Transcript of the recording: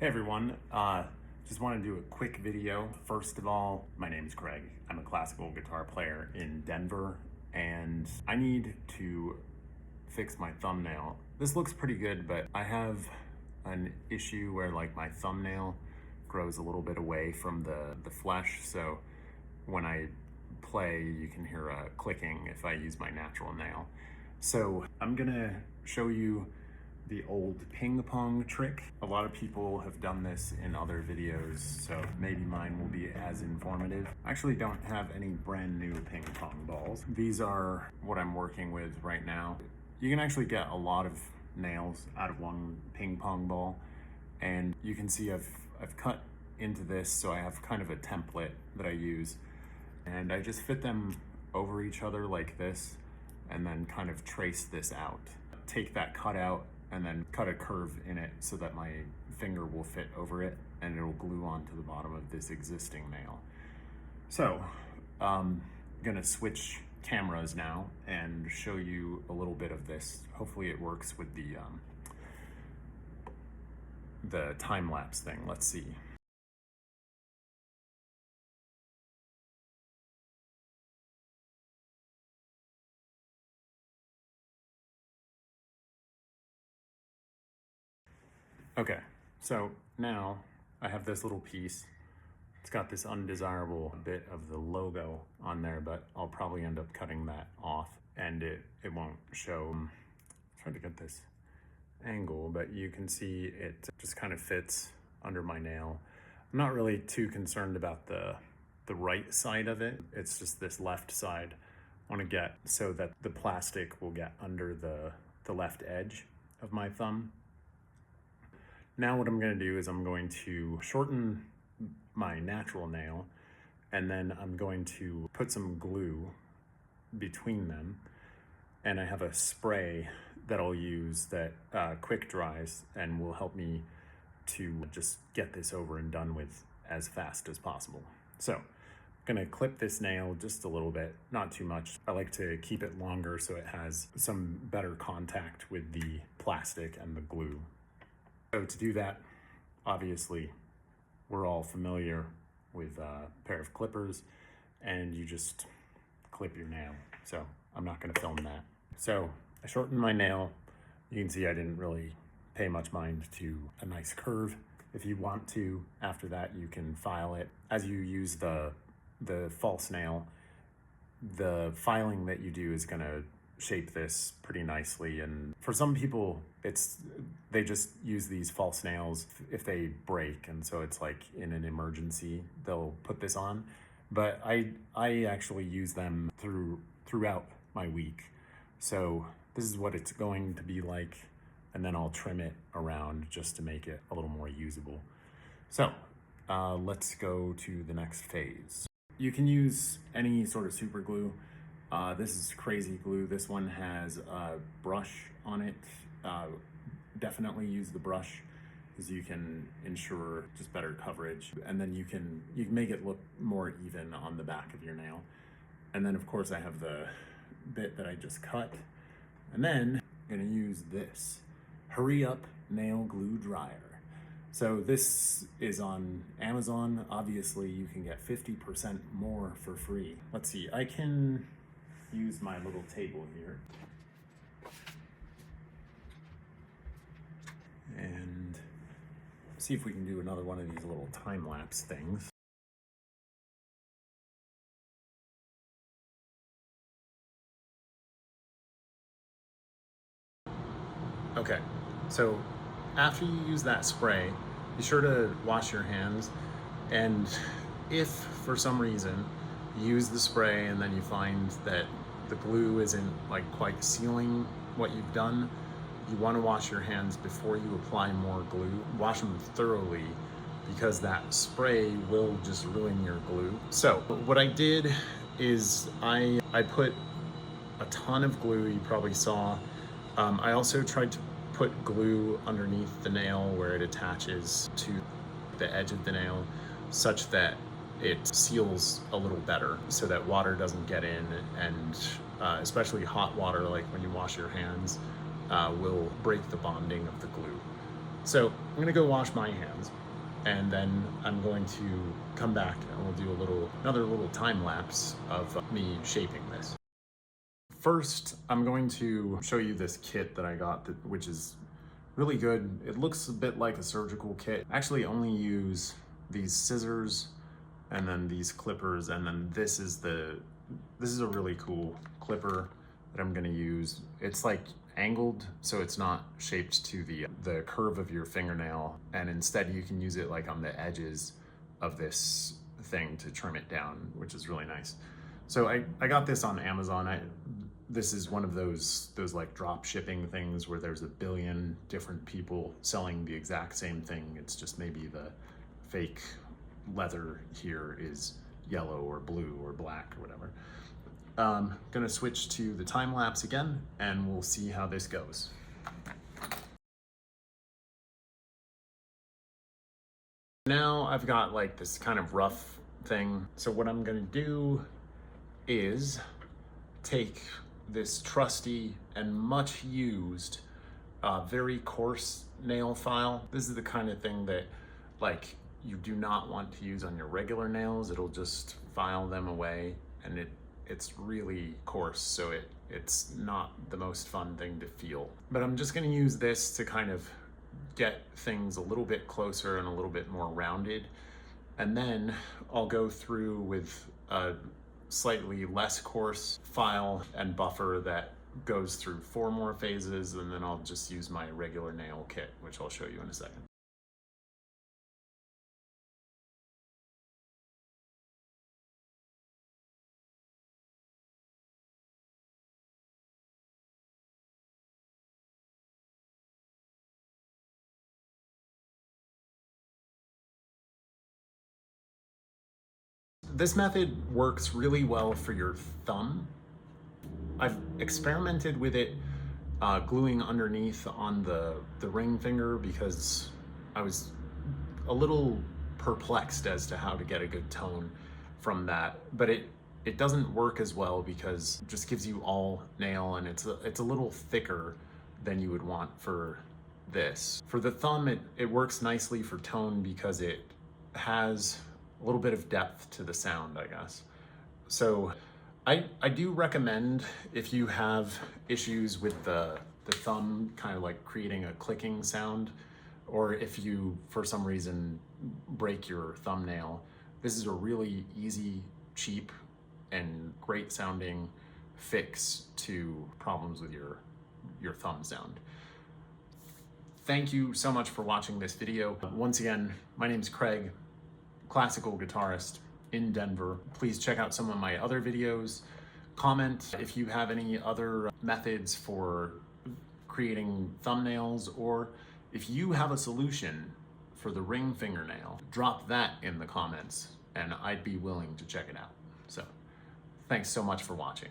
Hey everyone, just want to do a quick video. First of all, my name is Greg. I'm a classical guitar player in Denver and I need to fix my thumbnail. This looks pretty good, but I have an issue where like my thumbnail grows a little bit away from the flesh, so when I play you can hear a clicking if I use my natural nail. So I'm gonna show you the old ping pong trick. A lot of people have done this in other videos, so maybe mine will be as informative. I actually don't have any brand new ping pong balls. These are what I'm working with right now. You can actually get a lot of nails out of one ping pong ball, and you can see I've cut into this, so I have kind of a template that I use, and I just fit them over each other like this, and then kind of trace this out. Take that cut out and then cut a curve in it so that my finger will fit over it and it'll glue onto the bottom of this existing nail. So I'm gonna switch cameras now and show you a little bit of this. Hopefully it works with the time-lapse thing. Let's see. Okay, so now I have this little piece. It's got this undesirable bit of the logo on there, but I'll probably end up cutting that off and it won't show. I'm trying to get this angle, but you can see it just kind of fits under my nail. I'm not really too concerned about the right side of it. It's just this left side. I want to get so that the plastic will get under the left edge of my thumb. Now what I'm going to do is I'm going to shorten my natural nail, and then I'm going to put some glue between them, and I have a spray that I'll use that quick dries and will help me to just get this over and done with as fast as possible. So I'm going to clip this nail just a little bit, not too much. I like to keep it longer so it has some better contact with the plastic and the glue. So to do that, obviously, we're all familiar with a pair of clippers, and you just clip your nail. So I'm not gonna film that. So I shortened my nail. You can see I didn't really pay much mind to a nice curve. If you want to, after that, you can file it. As you use the false nail, the filing that you do is gonna shape this pretty nicely, and for some people they just use these false nails if they break, and so it's like in an emergency they'll put this on, but I actually use them throughout my week. So this is what it's going to be like, and then I'll trim it around just to make it a little more usable. So let's go to the next phase. You can use any sort of super glue. This is crazy glue. This one has a brush on it. Definitely use the brush because you can ensure just better coverage, and then you can make it look more even on the back of your nail. And then of course I have the bit that I just cut, and then I'm gonna use this Hurry Up Nail Glue Dryer. So this is on Amazon. Obviously you can get 50% more for free. Let's see, I can use my little table here and see if we can do another one of these little time-lapse things. Okay, so after you use that spray, be sure to wash your hands, and if for some reason you use the spray and then you find that the glue isn't like quite sealing what you've done, you want to wash your hands before you apply more glue. Wash them thoroughly because that spray will just ruin your glue. So what I did is I put a ton of glue, you probably saw. I also tried to put glue underneath the nail where it attaches to the edge of the nail such that it seals a little better so that water doesn't get in, and especially hot water, like when you wash your hands, will break the bonding of the glue. So I'm gonna go wash my hands, and then I'm going to come back and we'll do another little time lapse of me shaping this. First, I'm going to show you this kit that I got, which is really good. It looks a bit like a surgical kit. I actually only use these scissors and then these clippers, and then this is a really cool clipper that I'm gonna use. It's like angled, so it's not shaped to the curve of your fingernail, and instead you can use it like on the edges of this thing to trim it down, which is really nice. So I got this on Amazon. This is one of those like drop shipping things where there's a billion different people selling the exact same thing. It's just maybe the fake leather here is yellow or blue or black or whatever. Gonna switch to the time lapse again, and we'll see how this goes. Now I've got like this kind of rough thing. So what I'm gonna do is take this trusty and much used, very coarse nail file. This is the kind of thing that like you do not want to use on your regular nails. It'll just file them away, and it's really coarse, so it's not the most fun thing to feel. But I'm just gonna use this to kind of get things a little bit closer and a little bit more rounded. And then I'll go through with a slightly less coarse file and buffer that goes through 4 more phases, and then I'll just use my regular nail kit, which I'll show you in a second. This method works really well for your thumb. I've experimented with it gluing underneath on the ring finger because I was a little perplexed as to how to get a good tone from that, but it doesn't work as well because it just gives you all nail, and it's a little thicker than you would want for this. For the thumb, it works nicely for tone because it has a little bit of depth to the sound, I guess. So I do recommend, if you have issues with the thumb kind of like creating a clicking sound, or if you for some reason break your thumbnail, this is a really easy, cheap, and great sounding fix to problems with your thumb sound. Thank you so much for watching this video. Once again, my name is Craig, classical guitarist in Denver. Please check out some of my other videos. Comment if you have any other methods for creating thumbnails, or if you have a solution for the ring fingernail, drop that in the comments and I'd be willing to check it out. So thanks so much for watching.